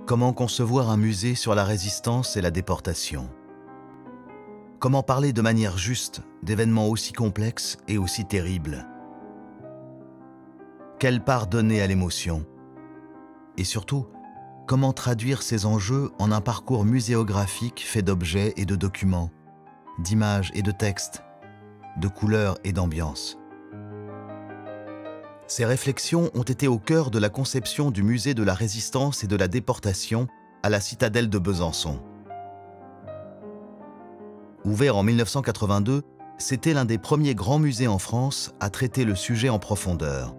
Comment concevoir un musée sur la résistance et la déportation? Comment parler de manière juste d'événements aussi complexes et aussi terribles? Quelle part donner à l'émotion? Et surtout, comment traduire ces enjeux en un parcours muséographique fait d'objets et de documents, d'images et de textes, de couleurs et d'ambiance? Ces réflexions ont été au cœur de la conception du musée de la Résistance et de la Déportation à la citadelle de Besançon. Ouvert en 1982, c'était l'un des premiers grands musées en France à traiter le sujet en profondeur.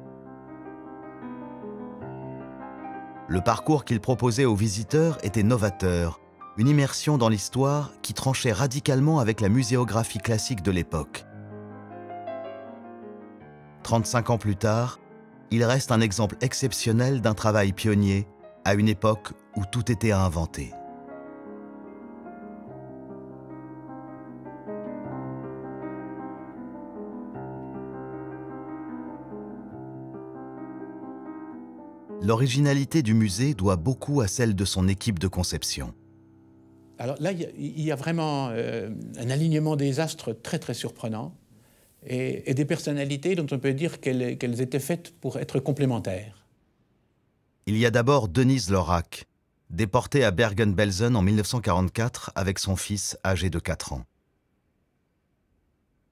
Le parcours qu'il proposait aux visiteurs était novateur, une immersion dans l'histoire qui tranchait radicalement avec la muséographie classique de l'époque. 35 ans plus tard, il reste un exemple exceptionnel d'un travail pionnier à une époque où tout était à inventer. L'originalité du musée doit beaucoup à celle de son équipe de conception. Alors là, il y a vraiment un alignement des astres très très surprenant et des personnalités dont on peut dire qu'elles étaient faites pour être complémentaires. Il y a d'abord Denise Lorach, déportée à Bergen-Belsen en 1944 avec son fils âgé de 4 ans.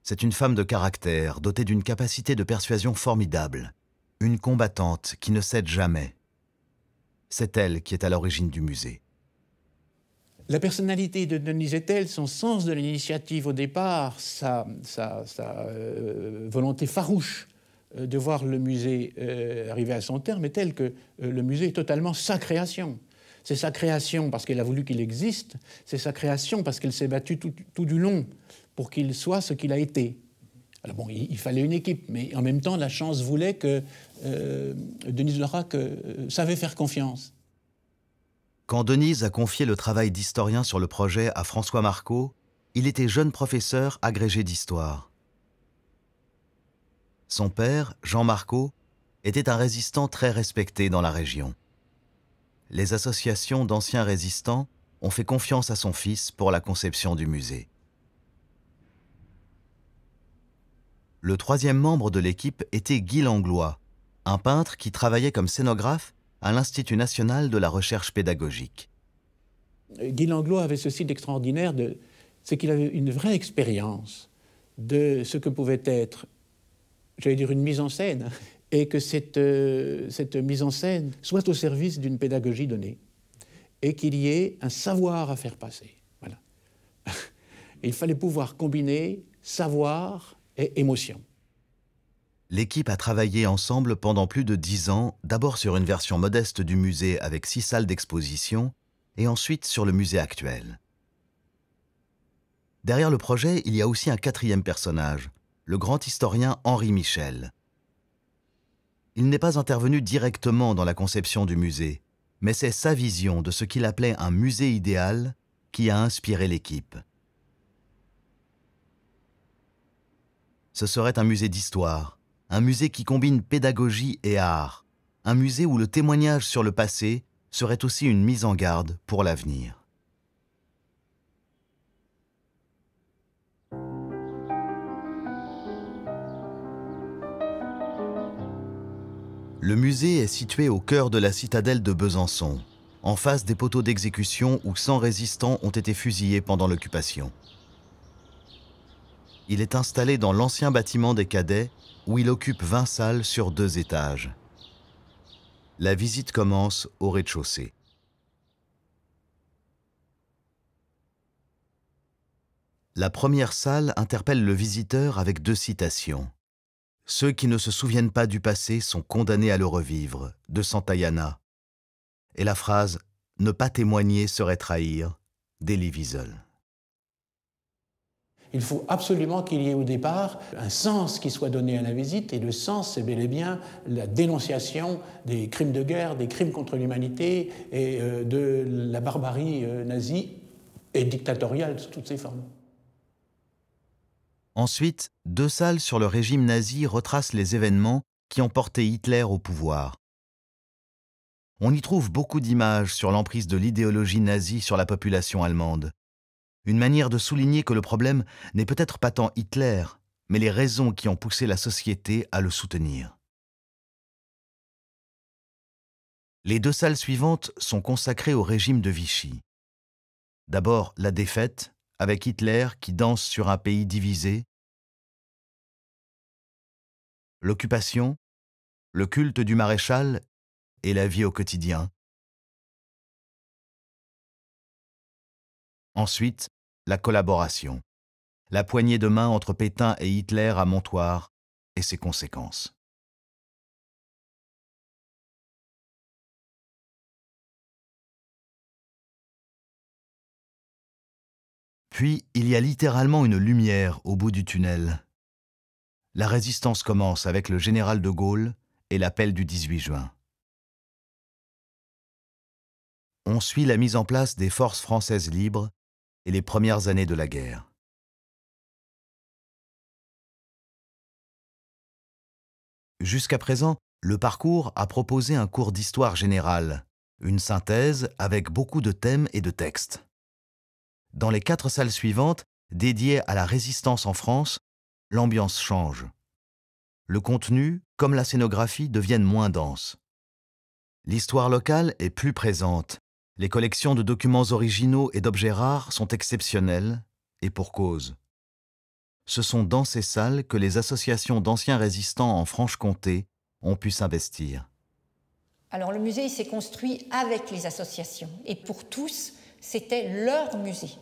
C'est une femme de caractère, dotée d'une capacité de persuasion formidable, une combattante qui ne cède jamais. C'est elle qui est à l'origine du musée. La personnalité de Denise est telle, son sens de l'initiative au départ, sa volonté farouche de voir le musée arriver à son terme est telle que le musée est totalement sa création. C'est sa création parce qu'elle a voulu qu'il existe, c'est sa création parce qu'elle s'est battue tout du long pour qu'il soit ce qu'il a été. Alors bon, il fallait une équipe, mais en même temps, la chance voulait que Denise Lorach savait faire confiance. Quand Denise a confié le travail d'historien sur le projet à François Marcot, il était jeune professeur agrégé d'histoire. Son père, Jean Marcot, était un résistant très respecté dans la région. Les associations d'anciens résistants ont fait confiance à son fils pour la conception du musée. Le troisième membre de l'équipe était Guy Langlois, un peintre qui travaillait comme scénographe à l'Institut national de la recherche pédagogique. Guy Langlois avait ceci d'extraordinaire, c'est qu'il avait une vraie expérience de ce que pouvait être, j'allais dire, une mise en scène, et que cette mise en scène soit au service d'une pédagogie donnée, et qu'il y ait un savoir à faire passer. Voilà. Il fallait pouvoir combiner savoir et émotion. L'équipe a travaillé ensemble pendant plus de 10 ans, d'abord sur une version modeste du musée avec 6 salles d'exposition, et ensuite sur le musée actuel. Derrière le projet, il y a aussi un quatrième personnage, le grand historien Henri Michel. Il n'est pas intervenu directement dans la conception du musée, mais c'est sa vision de ce qu'il appelait un musée idéal qui a inspiré l'équipe. Ce serait un musée d'histoire, un musée qui combine pédagogie et art, un musée où le témoignage sur le passé serait aussi une mise en garde pour l'avenir. Le musée est situé au cœur de la citadelle de Besançon, en face des poteaux d'exécution où 100 résistants ont été fusillés pendant l'occupation. Il est installé dans l'ancien bâtiment des cadets où il occupe 20 salles sur 2 étages. La visite commence au rez-de-chaussée. La première salle interpelle le visiteur avec 2 citations. « Ceux qui ne se souviennent pas du passé sont condamnés à le revivre » de Santayana. Et la phrase « Ne pas témoigner serait trahir » d'Elie Wiesel. Il faut absolument qu'il y ait au départ un sens qui soit donné à la visite, et le sens, c'est bel et bien la dénonciation des crimes de guerre, des crimes contre l'humanité et de la barbarie nazie et dictatoriale sous toutes ses formes. Ensuite, 2 salles sur le régime nazi retracent les événements qui ont porté Hitler au pouvoir. On y trouve beaucoup d'images sur l'emprise de l'idéologie nazie sur la population allemande. Une manière de souligner que le problème n'est peut-être pas tant Hitler, mais les raisons qui ont poussé la société à le soutenir. Les 2 salles suivantes sont consacrées au régime de Vichy. D'abord, la défaite, avec Hitler qui danse sur un pays divisé. L'occupation, le culte du maréchal et la vie au quotidien. Ensuite, la collaboration, la poignée de main entre Pétain et Hitler à Montoire et ses conséquences. Puis, il y a littéralement une lumière au bout du tunnel. La résistance commence avec le général de Gaulle et l'appel du 18 juin. On suit la mise en place des forces françaises libres et les premières années de la guerre. Jusqu'à présent, le parcours a proposé un cours d'histoire générale, une synthèse avec beaucoup de thèmes et de textes. Dans les 4 salles suivantes, dédiées à la résistance en France, l'ambiance change. Le contenu, comme la scénographie, deviennent moins denses. L'histoire locale est plus présente. Les collections de documents originaux et d'objets rares sont exceptionnelles, et pour cause. Ce sont dans ces salles que les associations d'anciens résistants en Franche-Comté ont pu s'investir. Alors le musée s'est construit avec les associations, et pour tous, c'était leur musée.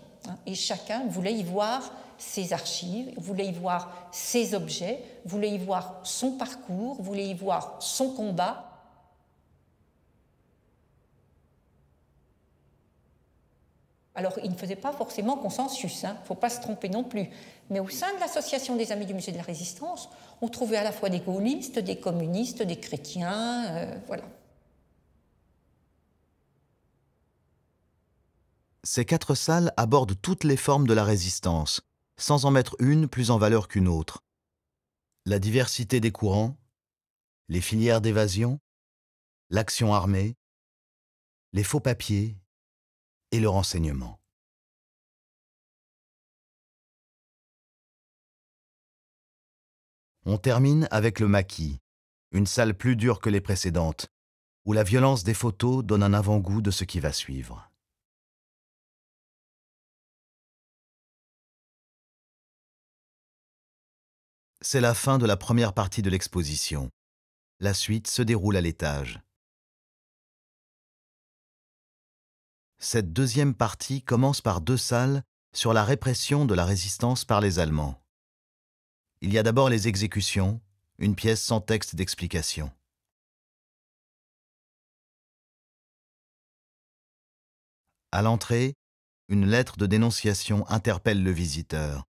Et chacun voulait y voir ses archives, voulait y voir ses objets, voulait y voir son parcours, voulait y voir son combat. Alors, il ne faisait pas forcément consensus, il ne faut pas se tromper non plus. Mais au sein de l'association des Amis du Musée de la Résistance, on trouvait à la fois des gaullistes, des communistes, des chrétiens, voilà. Ces 4 salles abordent toutes les formes de la résistance, sans en mettre une plus en valeur qu'une autre. La diversité des courants, les filières d'évasion, l'action armée, les faux papiers et le renseignement. On termine avec le maquis, une salle plus dure que les précédentes, où la violence des photos donne un avant-goût de ce qui va suivre. C'est la fin de la première partie de l'exposition. La suite se déroule à l'étage. Cette deuxième partie commence par 2 salles sur la répression de la résistance par les Allemands. Il y a d'abord les exécutions, une pièce sans texte d'explication. À l'entrée, une lettre de dénonciation interpelle le visiteur.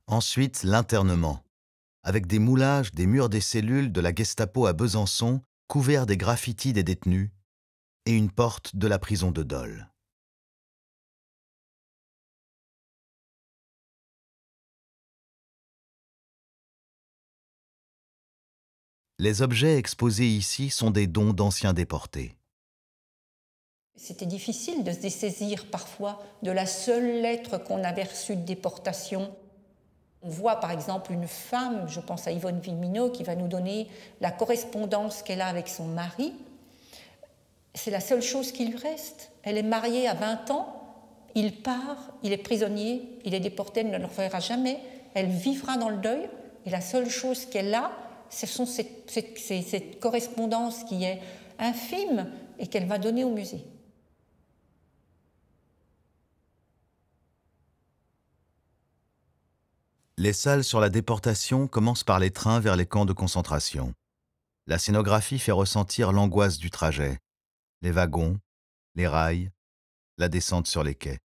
Ensuite, l'internement, avec des moulages des murs des cellules de la Gestapo à Besançon, couverts des graffitis des détenus, et une porte de la prison de Dole. Les objets exposés ici sont des dons d'anciens déportés. C'était difficile de se dessaisir parfois de la seule lettre qu'on avait reçue de déportation. On voit par exemple une femme, je pense à Yvonne Vimino, qui va nous donner la correspondance qu'elle a avec son mari. C'est la seule chose qui lui reste. Elle est mariée à 20 ans, il part, il est prisonnier, il est déporté, elle ne le reverra jamais, elle vivra dans le deuil, et la seule chose qu'elle a, ce sont cette correspondance qui est infime et qu'elle va donner au musée. Les salles sur la déportation commencent par les trains vers les camps de concentration. La scénographie fait ressentir l'angoisse du trajet, les wagons, les rails, la descente sur les quais.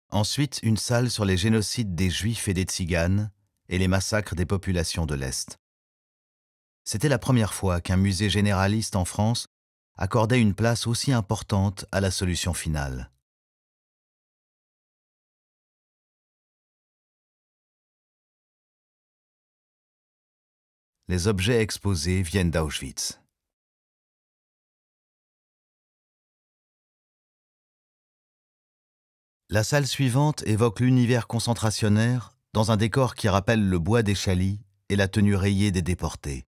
Ensuite, une salle sur les génocides des Juifs et des Tziganes et les massacres des populations de l'Est. C'était la première fois qu'un musée généraliste en France accordait une place aussi importante à la solution finale. Les objets exposés viennent d'Auschwitz. La salle suivante évoque l'univers concentrationnaire dans un décor qui rappelle le bois des chalis et la tenue rayée des déportés.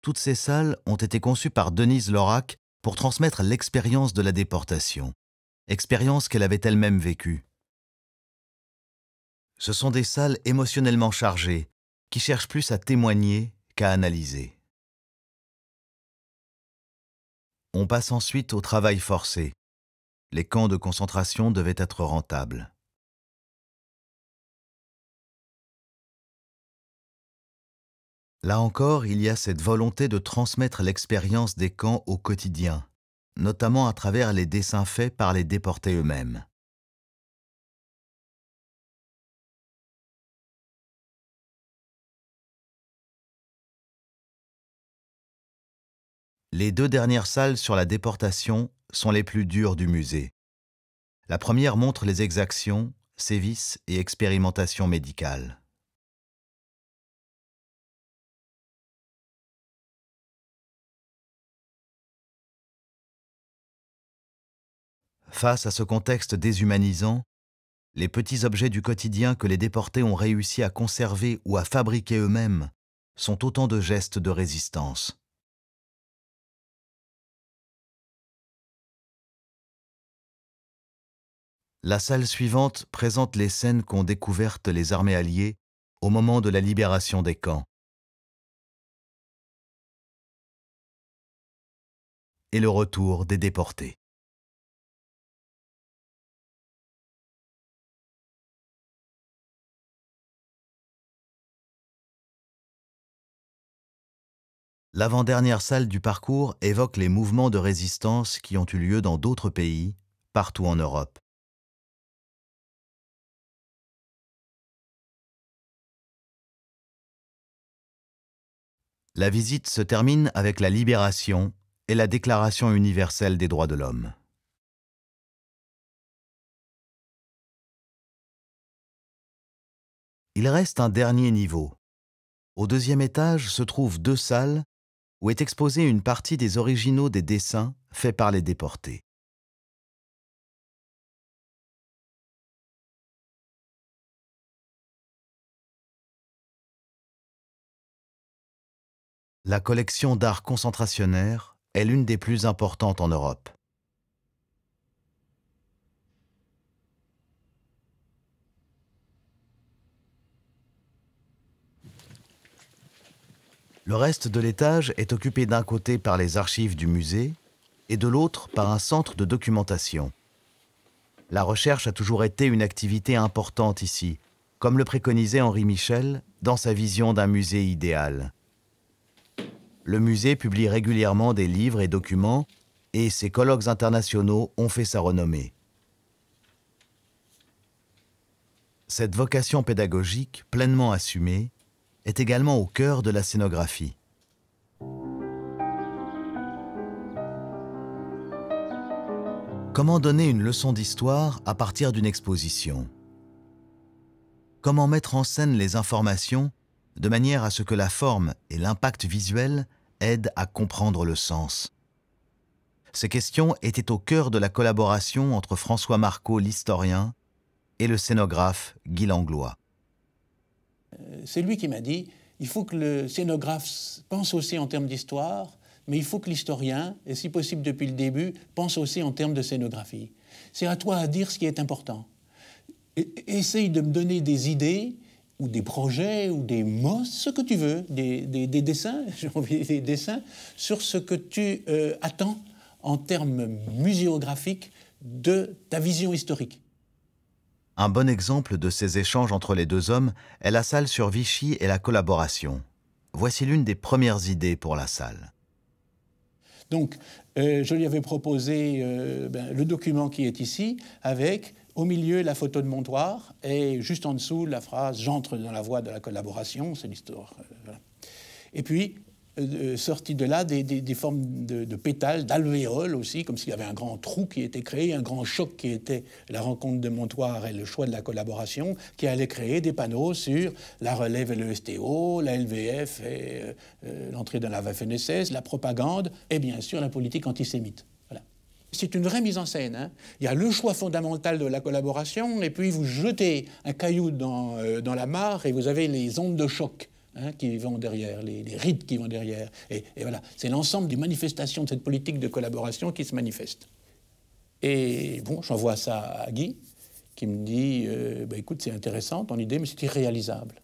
Toutes ces salles ont été conçues par Denise Lorach pour transmettre l'expérience de la déportation, expérience qu'elle avait elle-même vécue. Ce sont des salles émotionnellement chargées, qui cherchent plus à témoigner qu'à analyser. On passe ensuite au travail forcé. Les camps de concentration devaient être rentables. Là encore, il y a cette volonté de transmettre l'expérience des camps au quotidien, notamment à travers les dessins faits par les déportés eux-mêmes. Les deux dernières salles sur la déportation sont les plus dures du musée. La première montre les exactions, sévices et expérimentations médicales. Face à ce contexte déshumanisant, les petits objets du quotidien que les déportés ont réussi à conserver ou à fabriquer eux-mêmes sont autant de gestes de résistance. La salle suivante présente les scènes qu'ont découvertes les armées alliées au moment de la libération des camps et le retour des déportés. L'avant-dernière salle du parcours évoque les mouvements de résistance qui ont eu lieu dans d'autres pays, partout en Europe. La visite se termine avec la libération et la Déclaration universelle des droits de l'homme. Il reste un dernier niveau. Au deuxième étage se trouvent deux salles où est exposée une partie des originaux des dessins faits par les déportés. La collection d'art concentrationnaire est l'une des plus importantes en Europe. Le reste de l'étage est occupé d'un côté par les archives du musée et de l'autre par un centre de documentation. La recherche a toujours été une activité importante ici, comme le préconisait Henri Michel dans sa vision d'un musée idéal. Le musée publie régulièrement des livres et documents et ses colloques internationaux ont fait sa renommée. Cette vocation pédagogique, pleinement assumée, est également au cœur de la scénographie. Comment donner une leçon d'histoire à partir d'une exposition? Comment mettre en scène les informations de manière à ce que la forme et l'impact visuel aident à comprendre le sens? Ces questions étaient au cœur de la collaboration entre François Marcot, l'historien, et le scénographe Guy Langlois. C'est lui qui m'a dit « Il faut que le scénographe pense aussi en termes d'histoire, mais il faut que l'historien, et si possible depuis le début, pense aussi en termes de scénographie. C'est à toi à dire ce qui est important. Essaye de me donner des idées ou des projets ou des mots, ce que tu veux, des dessins, j'ai envie des dessins, sur ce que tu attends en termes muséographiques de ta vision historique. » Un bon exemple de ces échanges entre les deux hommes est la salle sur Vichy et la collaboration. Voici l'une des premières idées pour la salle. Donc, je lui avais proposé le document qui est ici, avec au milieu la photo de Montoire et juste en dessous la phrase « J'entre dans la voie de la collaboration », c'est l'histoire. Voilà. Et puis, sorti de là des formes de pétales, d'alvéoles aussi, comme s'il y avait un grand trou qui était créé, un grand choc qui était la rencontre de Montoire et le choix de la collaboration, qui allait créer des panneaux sur la relève et le STO, la LVF et l'entrée dans la Waffen-SS, la propagande et bien sûr la politique antisémite. Voilà. C'est une vraie mise en scène. Hein. Il y a le choix fondamental de la collaboration et puis vous jetez un caillou dans la mare et vous avez les ondes de choc. Hein, qui vont derrière, les rides qui vont derrière. Et voilà, c'est l'ensemble des manifestations de cette politique de collaboration qui se manifeste. Et bon, j'envoie ça à Guy, qui me dit écoute, c'est intéressant ton idée, mais c'est irréalisable.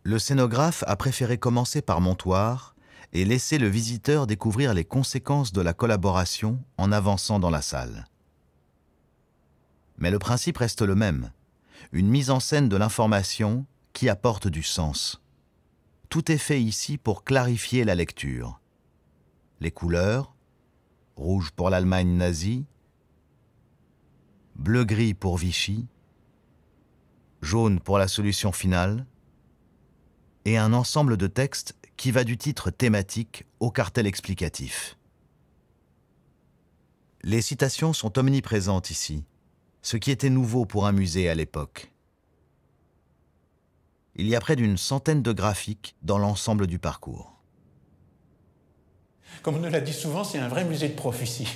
Le scénographe a préféré commencer par Montoire et laisser le visiteur découvrir les conséquences de la collaboration en avançant dans la salle. Mais le principe reste le même, une mise en scène de l'information qui apporte du sens. Tout est fait ici pour clarifier la lecture. Les couleurs, rouge pour l'Allemagne nazie, bleu-gris pour Vichy, jaune pour la solution finale, et un ensemble de textes qui va du titre thématique au cartel explicatif. Les citations sont omniprésentes ici, ce qui était nouveau pour un musée à l'époque. Il y a près d'une centaine de graphiques dans l'ensemble du parcours. Comme on nous l'a dit souvent, c'est un vrai musée de prophétie.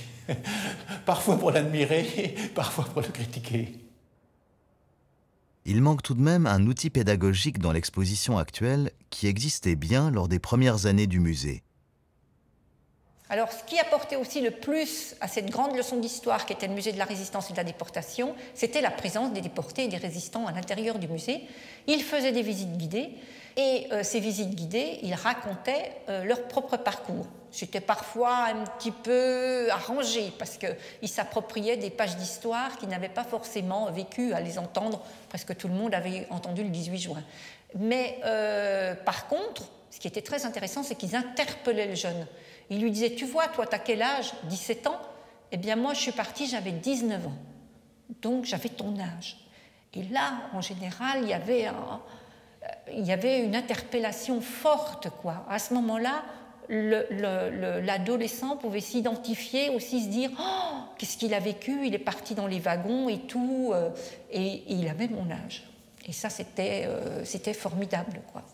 Parfois pour l'admirer, parfois pour le critiquer. Il manque tout de même un outil pédagogique dans l'exposition actuelle qui existait bien lors des premières années du musée. Alors, ce qui apportait aussi le plus à cette grande leçon d'histoire qui était le musée de la résistance et de la déportation, c'était la présence des déportés et des résistants à l'intérieur du musée. Ils faisaient des visites guidées et ces visites guidées, ils racontaient leur propre parcours. C'était parfois un petit peu arrangé parce qu'ils s'appropriaient des pages d'histoire qu'ils n'avaient pas forcément vécu à les entendre. Presque tout le monde avait entendu le 18 juin. Mais par contre, ce qui était très intéressant, c'est qu'ils interpellaient le jeune. Il lui disait, tu vois, toi, t'as quel âge? 17 ans? Eh bien, moi, je suis partie, j'avais 19 ans. Donc, j'avais ton âge. Et là, en général, il y avait une interpellation forte, quoi. À ce moment-là, l'adolescent pouvait s'identifier, aussi se dire, oh, qu'est-ce qu'il a vécu? Il est parti dans les wagons et tout, et il avait mon âge. Et ça, c'était formidable, quoi.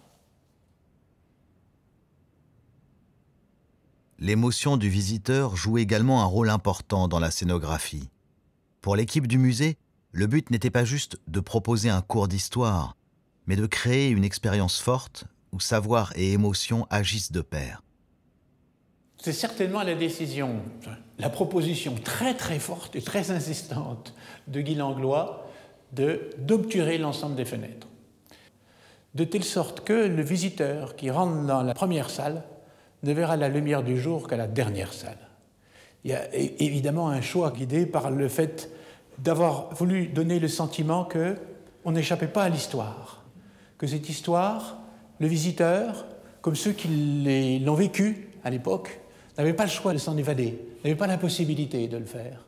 L'émotion du visiteur joue également un rôle important dans la scénographie. Pour l'équipe du musée, le but n'était pas juste de proposer un cours d'histoire, mais de créer une expérience forte où savoir et émotion agissent de pair. C'est certainement la décision, la proposition très très forte et très insistante de Guy Langlois d'obturer l'ensemble des fenêtres. De telle sorte que le visiteur qui rentre dans la première salle ne verra la lumière du jour qu'à la dernière salle. Il y a évidemment un choix guidé par le fait d'avoir voulu donner le sentiment qu'on n'échappait pas à l'histoire, que cette histoire, le visiteur, comme ceux qui l'ont vécu à l'époque, n'avait pas le choix de s'en évader, n'avait pas la possibilité de le faire.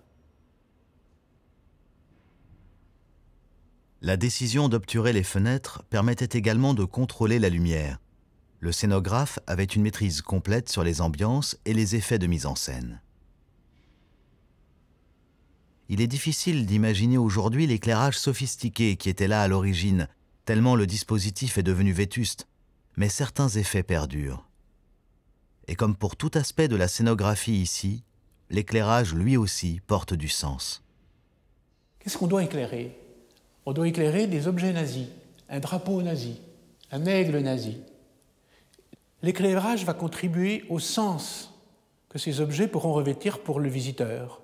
La décision d'obturer les fenêtres permettait également de contrôler la lumière. Le scénographe avait une maîtrise complète sur les ambiances et les effets de mise en scène. Il est difficile d'imaginer aujourd'hui l'éclairage sophistiqué qui était là à l'origine, tellement le dispositif est devenu vétuste, mais certains effets perdurent. Et comme pour tout aspect de la scénographie ici, l'éclairage lui aussi porte du sens. Qu'est-ce qu'on doit éclairer? On doit éclairer des objets nazis, un drapeau nazi, un aigle nazi. L'éclairage va contribuer au sens que ces objets pourront revêtir pour le visiteur.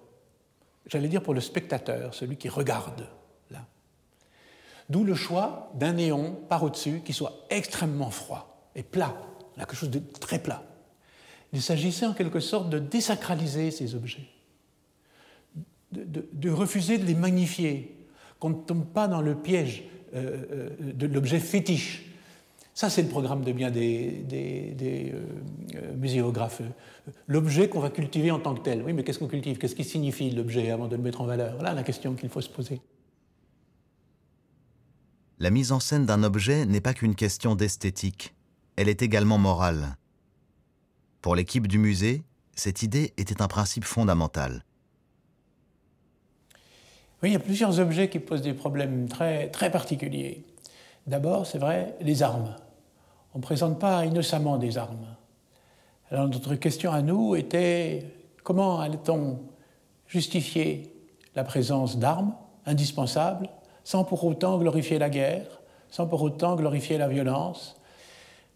J'allais dire pour le spectateur, celui qui regarde, là. D'où le choix d'un néon par au-dessus qui soit extrêmement froid et plat, quelque chose de très plat. Il s'agissait en quelque sorte de désacraliser ces objets, de refuser de les magnifier, qu'on ne tombe pas dans le piège de l'objet fétiche. Ça, c'est le programme de bien des muséographes. L'objet qu'on va cultiver en tant que tel. Oui, mais qu'est-ce qu'on cultive? Qu'est-ce qui signifie l'objet avant de le mettre en valeur? Voilà la question qu'il faut se poser. La mise en scène d'un objet n'est pas qu'une question d'esthétique. Elle est également morale. Pour l'équipe du musée, cette idée était un principe fondamental. Oui, il y a plusieurs objets qui posent des problèmes très, très particuliers. D'abord, c'est vrai, les armes. On ne présente pas innocemment des armes. Alors notre question à nous était comment allait-on justifier la présence d'armes indispensables sans pour autant glorifier la guerre, sans pour autant glorifier la violence.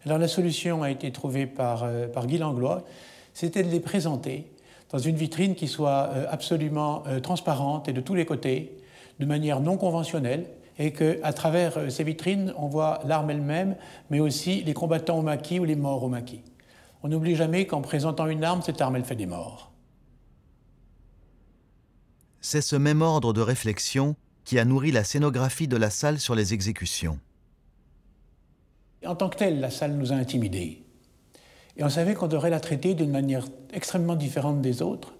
Alors la solution a été trouvée par Guy Langlois, c'était de les présenter dans une vitrine qui soit absolument transparente et de tous les côtés, de manière non conventionnelle, et qu'à travers ces vitrines, on voit l'arme elle-même, mais aussi les combattants au maquis ou les morts au maquis. On n'oublie jamais qu'en présentant une arme, cette arme, elle fait des morts. C'est ce même ordre de réflexion qui a nourri la scénographie de la salle sur les exécutions. En tant que telle, la salle nous a intimidés. Et on savait qu'on devrait la traiter d'une manière extrêmement différente des autres.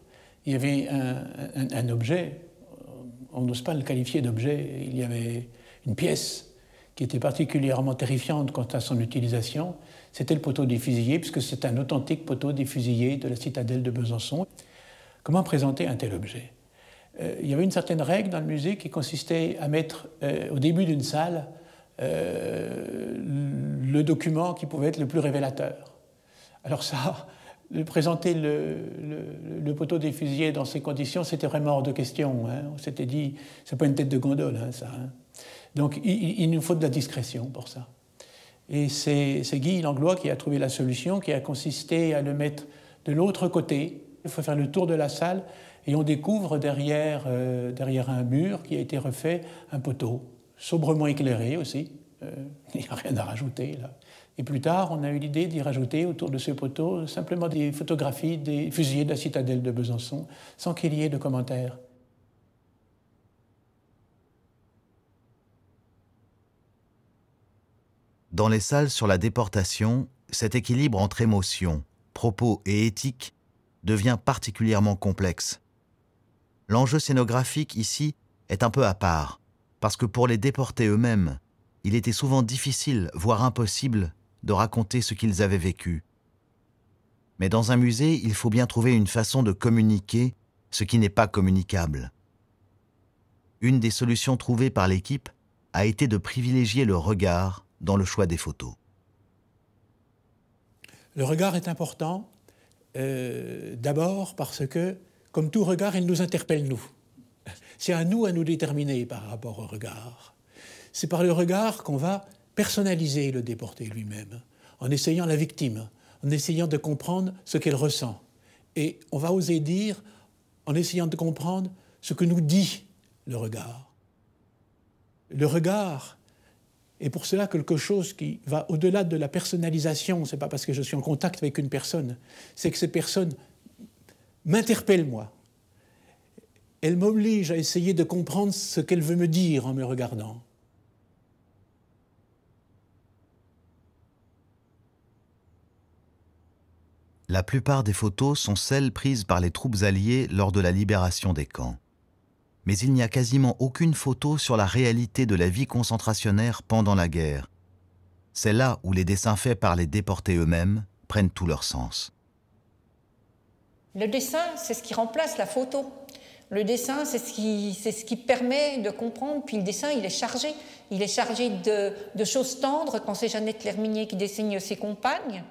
Il y avait un objet, on n'ose pas le qualifier d'objet, il y avait une pièce qui était particulièrement terrifiante quant à son utilisation. C'était le poteau des fusillés, puisque c'est un authentique poteau des fusillés de la citadelle de Besançon. Comment présenter un tel objet ? Il y avait une certaine règle dans le musée qui consistait à mettre au début d'une salle le document qui pouvait être le plus révélateur. Alors ça, de présenter le poteau des fusillés dans ces conditions, c'était vraiment hors de question. Hein. On s'était dit, c'est pas une tête de gondole, hein, ça. Hein. Donc il nous faut de la discrétion pour ça. Et c'est Guy Langlois qui a trouvé la solution, qui a consisté à le mettre de l'autre côté. Il faut faire le tour de la salle et on découvre derrière un mur qui a été refait un poteau, sobrement éclairé aussi. Il n'y a rien à rajouter là. Et plus tard, on a eu l'idée d'y rajouter autour de ce poteau simplement des photographies des fusillés de la citadelle de Besançon, sans qu'il y ait de commentaires. Dans les salles sur la déportation, cet équilibre entre émotions, propos et éthique devient particulièrement complexe. L'enjeu scénographique ici est un peu à part, parce que pour les déportés eux-mêmes, il était souvent difficile, voire impossible, de raconter ce qu'ils avaient vécu. Mais dans un musée, il faut bien trouver une façon de communiquer ce qui n'est pas communicable. Une des solutions trouvées par l'équipe a été de privilégier le regard dans le choix des photos. Le regard est important, d'abord parce que, comme tout regard, il nous interpelle, nous. C'est à nous déterminer par rapport au regard. C'est par le regard qu'on va personnaliser le déporté lui-même, en essayant la victime, en essayant de comprendre ce qu'elle ressent. Et on va oser dire, en essayant de comprendre ce que nous dit le regard. Le regard est pour cela quelque chose qui va au-delà de la personnalisation. Ce n'est pas parce que je suis en contact avec une personne, c'est que cette personne m'interpelle, moi. Elle m'oblige à essayer de comprendre ce qu'elle veut me dire en me regardant. La plupart des photos sont celles prises par les troupes alliées lors de la libération des camps. Mais il n'y a quasiment aucune photo sur la réalité de la vie concentrationnaire pendant la guerre. C'est là où les dessins faits par les déportés eux-mêmes prennent tout leur sens. Le dessin, c'est ce qui remplace la photo. Le dessin, c'est ce qui permet de comprendre. Puis le dessin, il est chargé. Il est chargé de choses tendres, quand c'est Jeannette L'Herminier qui dessine ses compagnes.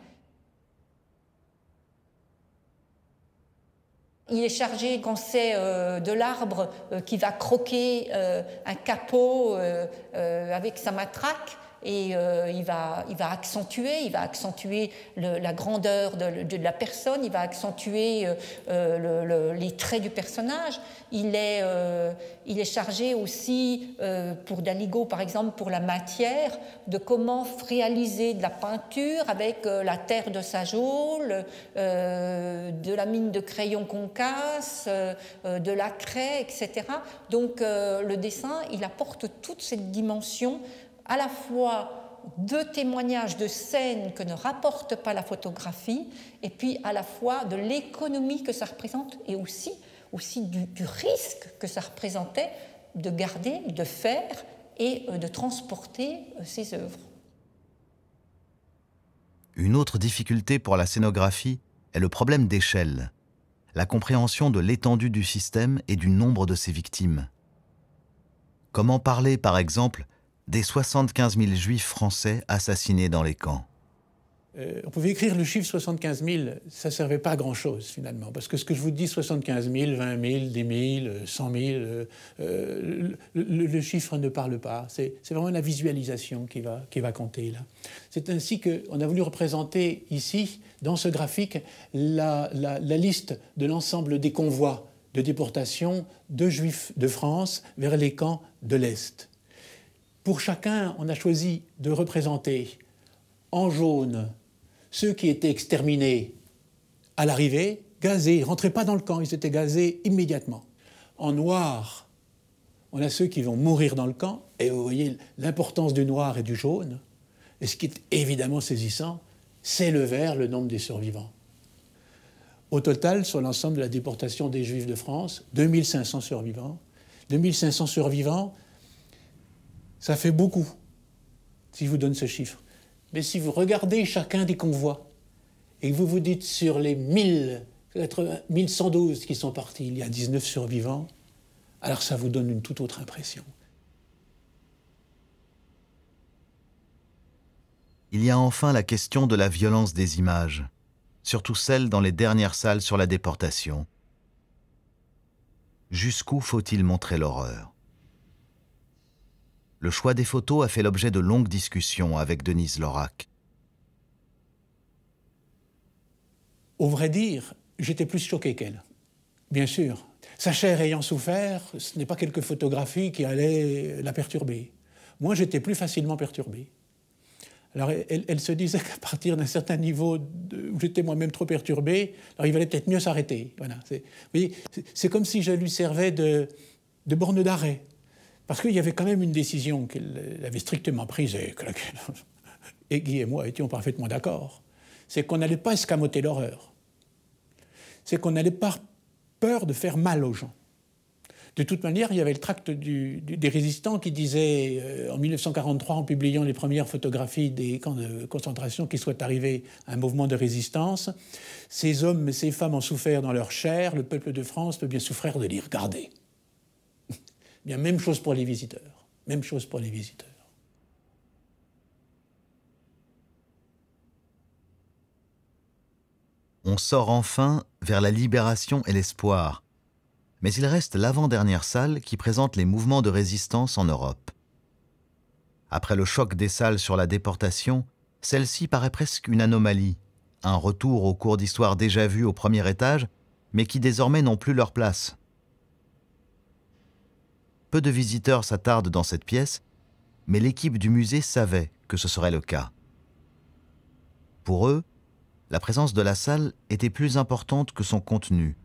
Il est chargé quand c'est de l'arbre qui va croquer un capot avec sa matraque et il va accentuer la grandeur de la personne, il va accentuer les traits du personnage. Il est chargé aussi, pour Daligo par exemple, pour la matière, de comment réaliser de la peinture avec la terre de sa geôle, de la mine de crayon qu'on casse, de la craie, etc. Donc le dessin, il apporte toute cette dimension à la fois de témoignages de scènes que ne rapporte pas la photographie, et puis à la fois de l'économie que ça représente, et aussi du risque que ça représentait de garder, de faire et de transporter ces œuvres. Une autre difficulté pour la scénographie est est le problème d'échelle, la compréhension de l'étendue du système et du nombre de ses victimes. Comment parler, par exemple, des 75 000 juifs français assassinés dans les camps? On pouvait écrire le chiffre 75 000, ça ne servait pas à grand-chose finalement, parce que ce que je vous dis, 75 000, 20 000, 10 000, 100 000, le chiffre ne parle pas. C'est vraiment la visualisation qui va compter là. C'est ainsi qu'on a voulu représenter ici, dans ce graphique, la liste de l'ensemble des convois de déportation de Juifs de France vers les camps de l'Est. Pour chacun, on a choisi de représenter en jaune ceux qui étaient exterminés à l'arrivée, gazés, ils ne rentraient pas dans le camp, ils étaient gazés immédiatement. En noir, on a ceux qui vont mourir dans le camp, et vous voyez l'importance du noir et du jaune. Et ce qui est évidemment saisissant, c'est le vert, le nombre des survivants. Au total, sur l'ensemble de la déportation des Juifs de France, 2500 survivants. 2500 survivants, ça fait beaucoup, si je vous donne ce chiffre. Mais si vous regardez chacun des convois et que vous vous dites sur les 1112 qui sont partis, il y a 19 survivants, alors ça vous donne une toute autre impression. Il y a enfin la question de la violence des images, surtout celle dans les dernières salles sur la déportation. Jusqu'où faut-il montrer l'horreur? Le choix des photos a fait l'objet de longues discussions avec Denise Laurac. Au vrai dire, j'étais plus choqué qu'elle, bien sûr. Sa chair ayant souffert, ce n'est pas quelques photographies qui allaient la perturber. Moi, j'étais plus facilement perturbé. Alors, elle se disait qu'à partir d'un certain niveau où j'étais moi-même trop perturbé, alors il valait peut-être mieux s'arrêter. Voilà. C'est comme si je lui servais de borne d'arrêt. Parce qu'il y avait quand même une décision qu'elle avait strictement prise et Guy et moi étions parfaitement d'accord. C'est qu'on n'allait pas escamoter l'horreur. C'est qu'on n'allait pas peur de faire mal aux gens. De toute manière, il y avait le tract des résistants qui disait, en 1943, en publiant les premières photographies des camps de concentration qui souhaitent arriver à un mouvement de résistance, ces hommes et ces femmes ont souffert dans leur chair, le peuple de France peut bien souffrir de les regarder. Bien, même chose pour les visiteurs. Même chose pour les visiteurs. On sort enfin vers la libération et l'espoir. Mais il reste l'avant-dernière salle qui présente les mouvements de résistance en Europe. Après le choc des salles sur la déportation, celle-ci paraît presque une anomalie, un retour aux cours d'histoire déjà vus au premier étage, mais qui désormais n'ont plus leur place. Peu de visiteurs s'attardent dans cette pièce, mais l'équipe du musée savait que ce serait le cas. Pour eux, la présence de la salle était plus importante que son contenu.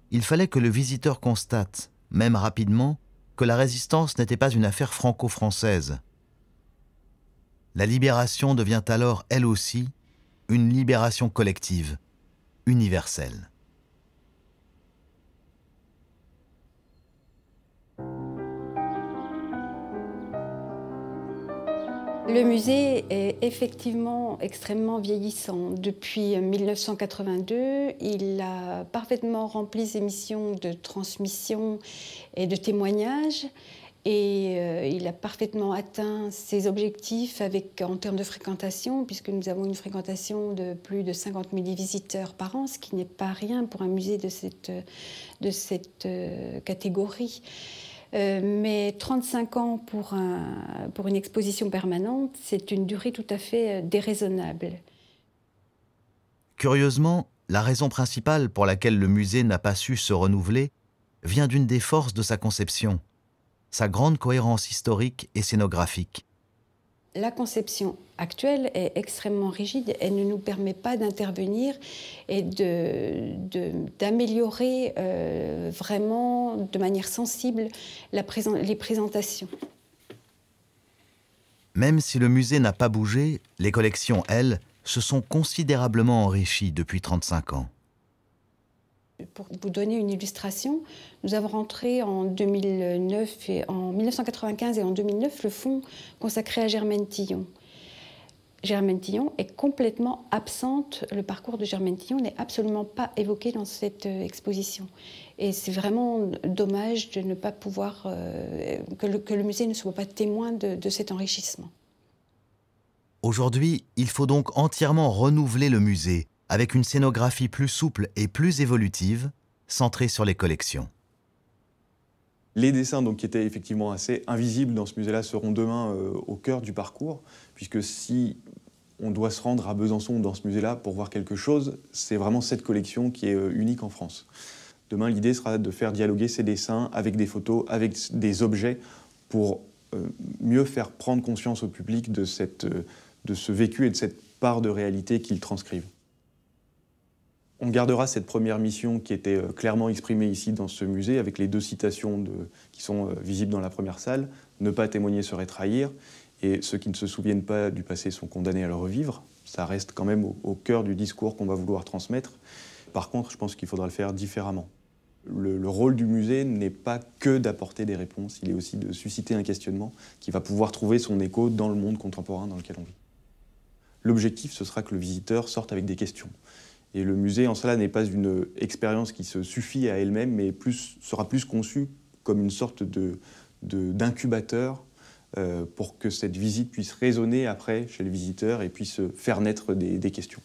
Il fallait que le visiteur constate, même rapidement, que la résistance n'était pas une affaire franco-française. La libération devient alors, elle aussi, une libération collective, universelle. Le musée est effectivement extrêmement vieillissant. Depuis 1982, il a parfaitement rempli ses missions de transmission et de témoignage. Et il a parfaitement atteint ses objectifs en termes de fréquentation, puisque nous avons une fréquentation de plus de 50 000 visiteurs par an, ce qui n'est pas rien pour un musée de cette catégorie. Mais 35 ans pour une exposition permanente, c'est une durée tout à fait déraisonnable. Curieusement, la raison principale pour laquelle le musée n'a pas su se renouveler vient d'une des forces de sa conception, sa grande cohérence historique et scénographique. La conception actuelle est extrêmement rigide. Elle ne nous permet pas d'intervenir et d'améliorer vraiment de manière sensible les présentations. Même si le musée n'a pas bougé, les collections, elles, se sont considérablement enrichies depuis 35 ans. Pour vous donner une illustration, nous avons rentré en 2009 en 1995 et en 2009 le fonds consacré à Germaine Tillon. Germaine Tillon est complètement absente. Le parcours de Germaine Tillon n'est absolument pas évoqué dans cette exposition. Et c'est vraiment dommage de ne pas pouvoir, que le musée ne soit pas témoin de cet enrichissement. Aujourd'hui, il faut donc entièrement renouveler le musée avec une scénographie plus souple et plus évolutive, centrée sur les collections. Les dessins donc, qui étaient effectivement assez invisibles dans ce musée-là seront demain au cœur du parcours, puisque si on doit se rendre à Besançon dans ce musée-là pour voir quelque chose, c'est vraiment cette collection qui est unique en France. Demain, l'idée sera de faire dialoguer ces dessins avec des photos, avec des objets, pour mieux faire prendre conscience au public de ce vécu et de cette part de réalité qu'ils transcrivent. On gardera cette première mission qui était clairement exprimée ici dans ce musée, avec les 2 citations qui sont visibles dans la première salle. Ne pas témoigner serait trahir, et ceux qui ne se souviennent pas du passé sont condamnés à le revivre. Ça reste quand même au cœur du discours qu'on va vouloir transmettre. Par contre, je pense qu'il faudra le faire différemment. Le rôle du musée n'est pas que d'apporter des réponses, il est aussi de susciter un questionnement qui va pouvoir trouver son écho dans le monde contemporain dans lequel on vit. L'objectif, ce sera que le visiteur sorte avec des questions. Et le musée, en cela, n'est pas une expérience qui se suffit à elle-même, mais sera plus conçu comme une sorte d'incubateur pour que cette visite puisse résonner après chez le visiteur et puisse faire naître des questions.